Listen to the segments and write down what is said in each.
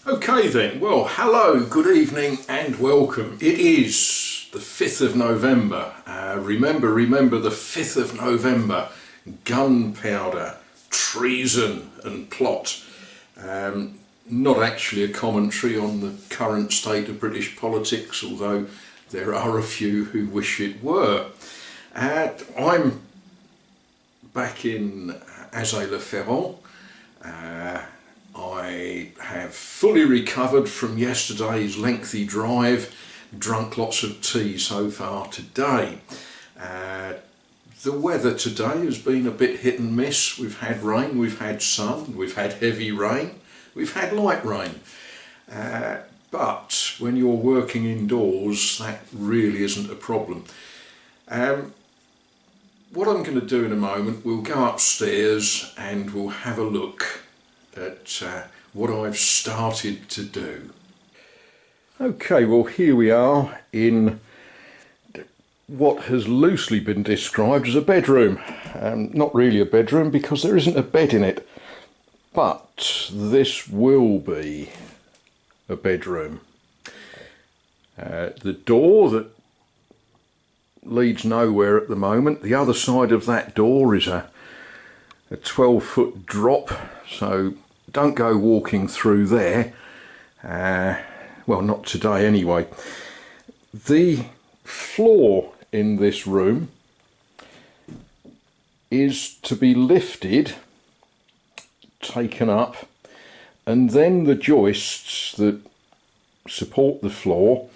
Okay then, well hello, good evening and welcome. It is the 5th of November. Remember the 5th of November. Gunpowder, treason and plot. Not actually a commentary on the current state of British politics, although there are a few who wish it were. I'm back in Azay-le-Ferrand. I have fully recovered from yesterday's lengthy drive, drunk lots of tea so far today. The weather today has been a bit hit and miss. We've had rain, we've had sun, we've had heavy rain, we've had light rain. But when you're working indoors, that really isn't a problem. What I'm going to do in a moment, we'll go upstairs and we'll have a look at what I've started to do. Okay, well here we are in what has loosely been described as a bedroom. Not really a bedroom because there isn't a bed in it, but this will be a bedroom. The door that leads nowhere at the moment, the other side of that door is a 12-foot drop, so don't go walking through there. Well, not today anyway. The floor in this room is to be lifted, taken up, and then the joists that support the floor,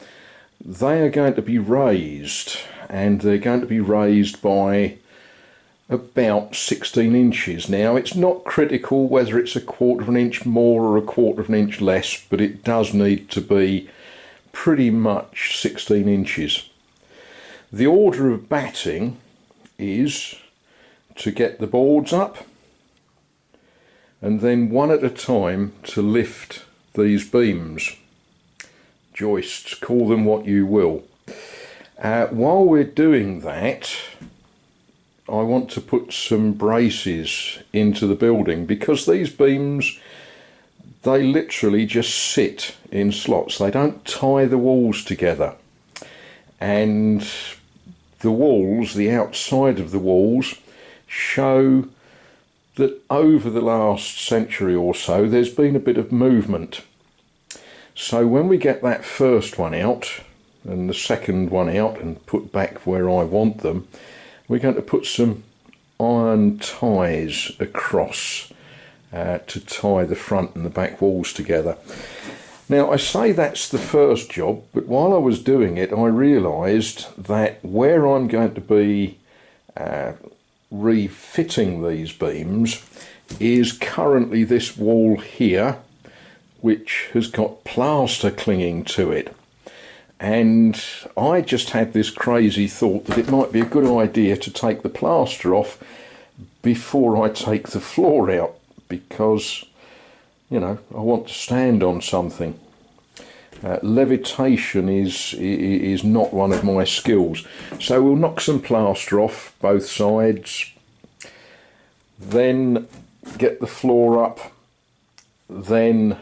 they are going to be raised, and they're going to be raised by about 16 inches. Now, it's not critical whether it's a quarter of an inch more or a quarter of an inch less, but it does need to be pretty much 16 inches. The order of batting is to get the boards up and then one at a time to lift these beams, joists, call them what you will. While we're doing that, I want to put some braces into the building because these beams, they literally just sit in slots. They don't tie the walls together. And the walls, the outside of the walls, show that over the last century or so there's been a bit of movement. So when we get that first one out and the second one out and put back where I want them, we're going to put some iron ties across to tie the front and the back walls together. Now, I say that's the first job, but while I was doing it, I realised that where I'm going to be refitting these beams is currently this wall here, which has got plaster clinging to it. And I just had this crazy thought that it might be a good idea to take the plaster off before I take the floor out, because, you know, I want to stand on something. Levitation is not one of my skills. So we'll knock some plaster off both sides, then get the floor up, then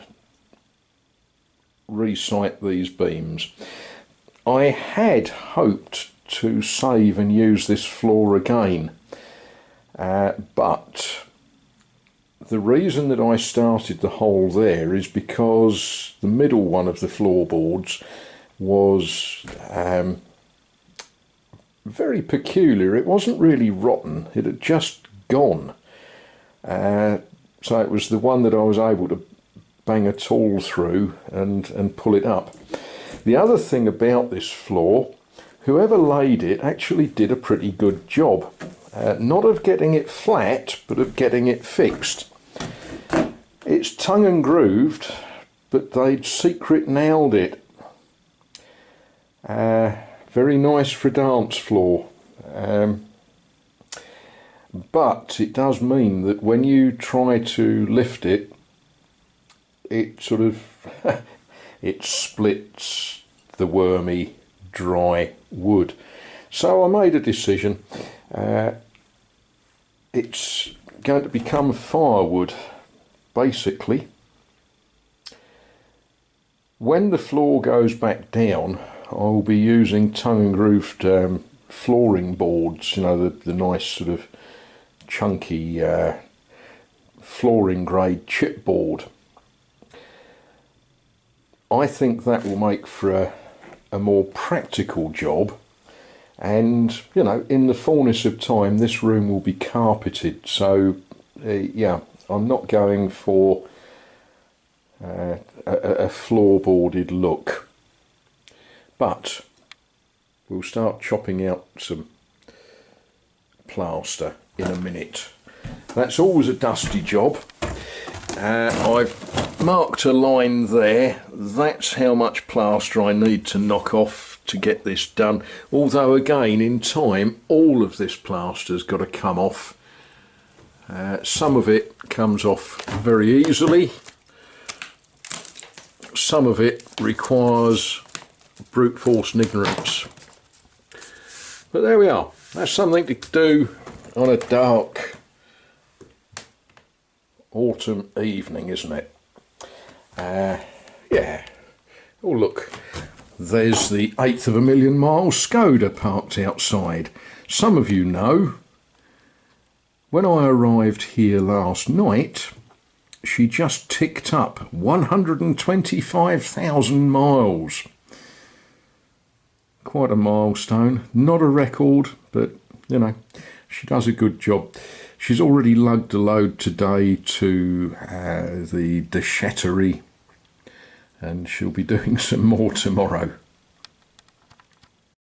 recite these beams. I had hoped to save and use this floor again, but the reason that I started the hole there is because the middle one of the floorboards was very peculiar. It wasn't really rotten, it had just gone. So it was the one that I was able to bang a tool through and pull it up. The other thing about this floor, whoever laid it actually did a pretty good job. Not of getting it flat, but of getting it fixed. It's tongue and grooved, but they'd secret nailed it. Very nice for a dance floor. But it does mean that when you try to lift it, it sort of it splits the wormy dry wood. So I made a decision. It's going to become firewood basically, When the floor goes back down, I'll be using tongue and grooved flooring boards, you know, the nice sort of chunky flooring grade chipboard. I think that will make for a more practical job, and you know, in the fullness of time this room will be carpeted, so yeah, I'm not going for a floorboarded look, but we'll start chopping out some plaster in a minute. That's always a dusty job. I've marked a line there. That's how much plaster I need to knock off to get this done, although again in time all of this plaster's got to come off. Some of it comes off very easily, some of it requires brute force and ignorance, but there we are. That's something to do on a dark autumn evening, isn't it? Yeah. Oh look, there's the 1/8 of a million mile Skoda parked outside. Some of you know, when I arrived here last night, she just ticked up 125,000 miles. Quite a milestone. Not a record, but you know, she does a good job. She's already lugged a load today to the déchetterie, and she'll be doing some more tomorrow.